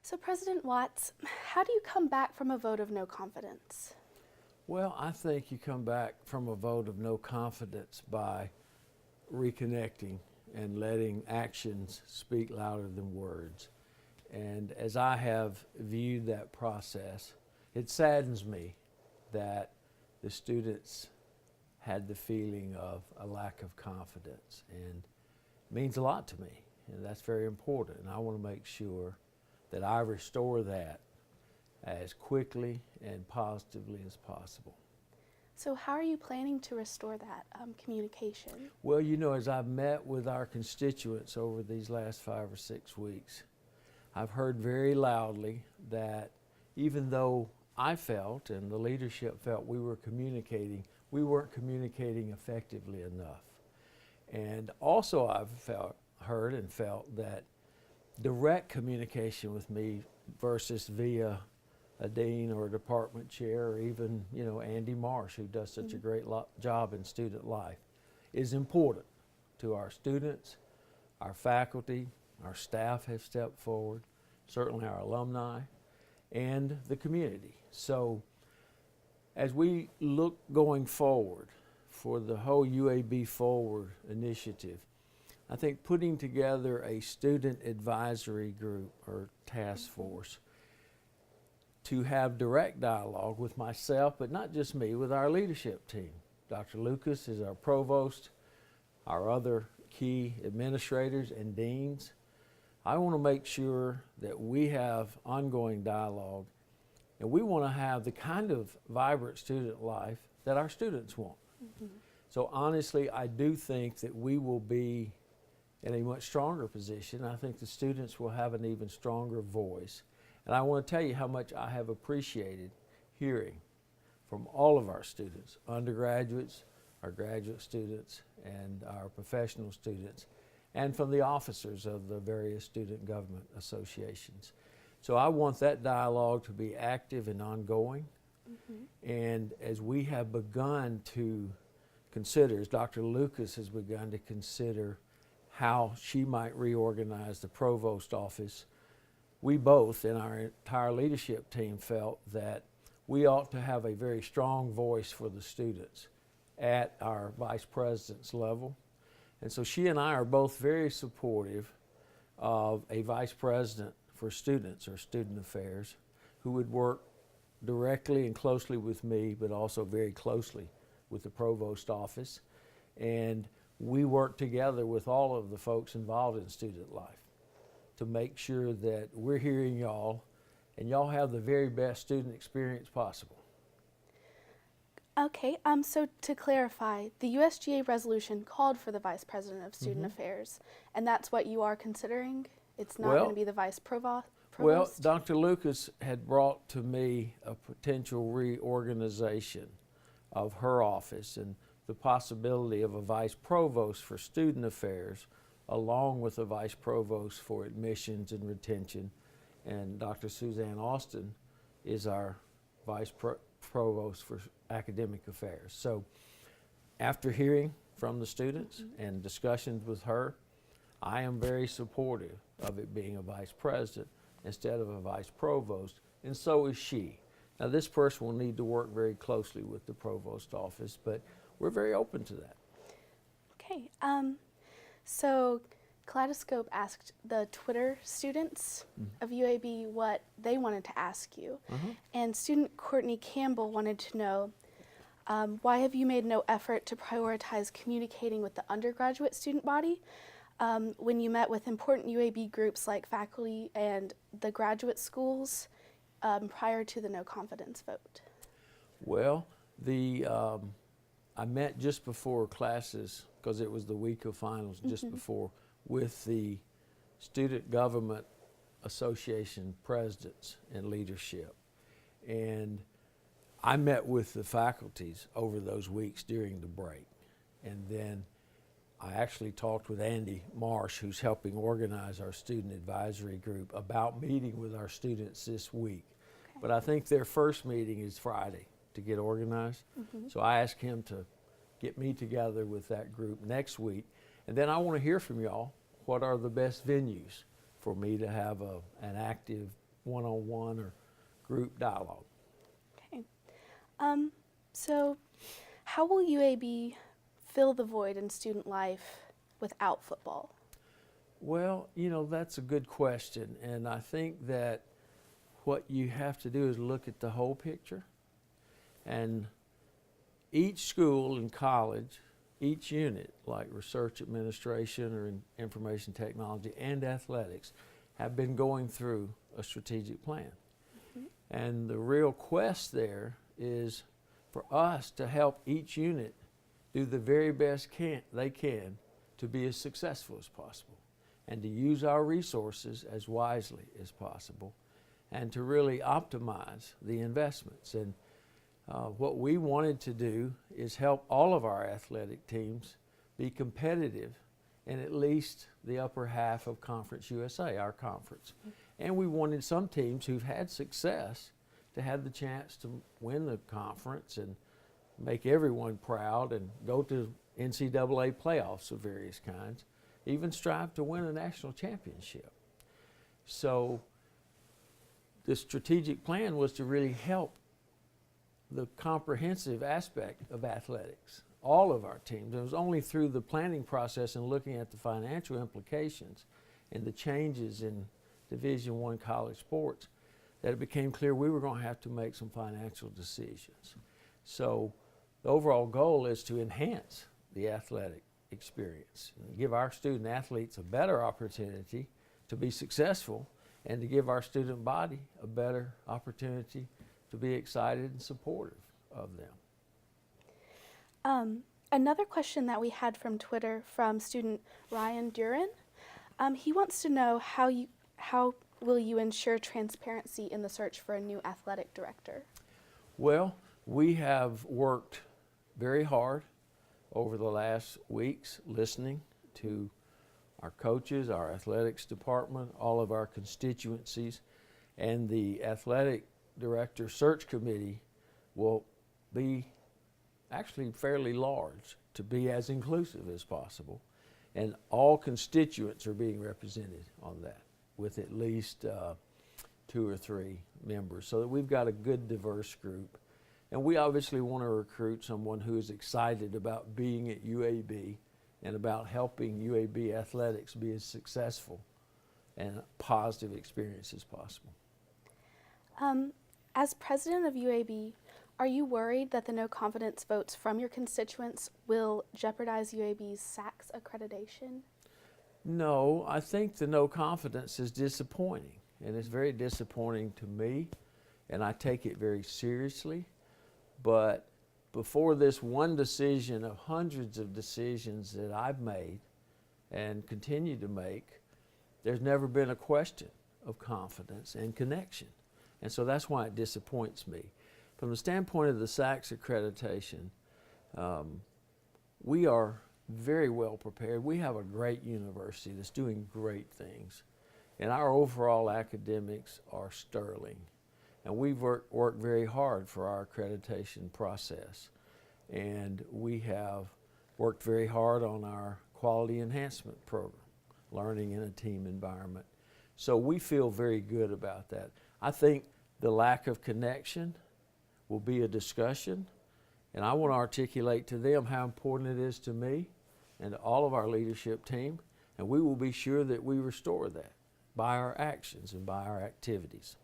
So President Watts, how do you come back from a vote of no confidence? Well, I think you come back from a vote of no confidence by reconnecting and letting actions speak louder than words. And as I have viewed that process, it saddens me that the students had the feeling of a lack of confidence, and it means a lot to me, and that's very important. And I want to make sure that I restore that as quickly and positively as possible. So how are you planning to restore that communication? Well, you know, as I've met with our constituents over these last 5 or 6 weeks, I've heard very loudly that even though I felt and the leadership felt we weren't communicating effectively enough. And also I've heard and felt that direct communication with me versus via a dean or a department chair, or even, you know, Andy Marsh, who does such a great job in student life, is important to our students, our faculty, our staff have stepped forward, certainly our alumni, and the community. So as we look going forward for the whole UAB Forward initiative, I think putting together a student advisory group or task force to have direct dialogue with myself, but not just me, with our leadership team. Dr. Lucas is our provost, our other key administrators and deans. I want to make sure that we have ongoing dialogue, and we want to have the kind of vibrant student life that our students want. So honestly, I do think that we will be in a much stronger position. I think the students will have an even stronger voice. And I want to tell you how much I have appreciated hearing from all of our students, undergraduates, our graduate students, and our professional students, and from the officers of the various student government associations. So I want that dialogue to be active and ongoing. And as we have begun to consider, as Dr. Lucas has begun to consider how she might reorganize the provost office, we both in our entire leadership team felt that we ought to have a very strong voice for the students at our vice president's level. And so she and I are both very supportive of a vice president for students or student affairs who would work directly and closely with me, but also very closely with the provost office. And we work together with all of the folks involved in student life to make sure that we're hearing y'all and y'all have the very best student experience possible. Okay, so to clarify, the USGA resolution called for the Vice President of Student Affairs, and that's what you are considering? It's not going to be the Vice Provost? Well, Dr. Lucas had brought to me a potential reorganization of her office and the possibility of a Vice Provost for Student Affairs along with a Vice Provost for Admissions and Retention. And Dr. Suzanne Austin is our Vice Provost for Academic Affairs. So after hearing from the students and discussions with her, I am very supportive of it being a Vice President instead of a Vice Provost, and so is she. Now this person will need to work very closely with the Provost office, but we're very open to that. Okay, so Kaleidoscope asked the Twitter students of UAB what they wanted to ask you. And student Courtney Campbell wanted to know, why have you made no effort to prioritize communicating with the undergraduate student body when you met with important UAB groups like faculty and the graduate schools prior to the no confidence vote? Well, I met just before classes, because it was the week of finals, just before, with the Student Government Association presidents and leadership. And I met with the faculties over those weeks during the break. And then I actually talked with Andy Marsh, who's helping organize our student advisory group, about meeting with our students this week. Okay. But I think their first meeting is Friday to get organized. So I asked him to get me together with that group next week. And then I want to hear from y'all. What are the best venues for me to have an active one-on-one or group dialogue. Okay. So how will UAB fill the void in student life without football? Well, you know, that's a good question, and I think that what you have to do is look at the whole picture. And each school and college, each unit, like research administration or in information technology and athletics, have been going through a strategic plan. Mm-hmm. And the real quest there is for us to help each unit do the very best they can to be as successful as possible, and to use our resources as wisely as possible, and to really optimize the investments. And what we wanted to do is help all of our athletic teams be competitive in at least the upper half of Conference USA, our conference. Mm-hmm. And we wanted some teams who've had success to have the chance to win the conference and make everyone proud and go to NCAA playoffs of various kinds, even strive to win a national championship. So the strategic plan was to really help the comprehensive aspect of athletics, all of our teams. It was only through the planning process and looking at the financial implications and the changes in Division I college sports that it became clear we were going to have to make some financial decisions. So the overall goal is to enhance the athletic experience and give our student athletes a better opportunity to be successful, and to give our student body a better opportunity to be excited and supportive of them. Another question that we had from Twitter from student Ryan Duran, he wants to know how will you ensure transparency in the search for a new athletic director? Well, we have worked very hard over the last weeks listening to our coaches, our athletics department, all of our constituencies, and the athletic director search committee will be actually fairly large to be as inclusive as possible. And all constituents are being represented on that with at least 2 or 3 members, so that we've got a good diverse group. And we obviously want to recruit someone who is excited about being at UAB and about helping UAB athletics be as successful and positive experience as possible. As president of UAB, are you worried that the no confidence votes from your constituents will jeopardize UAB's SACS accreditation? No, I think the no confidence is disappointing, and it's very disappointing to me, and I take it very seriously. But before this one decision of hundreds of decisions that I've made and continue to make, there's never been a question of confidence and connection. And so that's why it disappoints me. From the standpoint of the SACS accreditation, we are very well prepared. We have a great university that's doing great things, and our overall academics are sterling. And we've worked very hard for our accreditation process, and we have worked very hard on our quality enhancement program, learning in a team environment. So we feel very good about that. I think the lack of connection will be a discussion, and I want to articulate to them how important it is to me and to all of our leadership team, and we will be sure that we restore that by our actions and by our activities.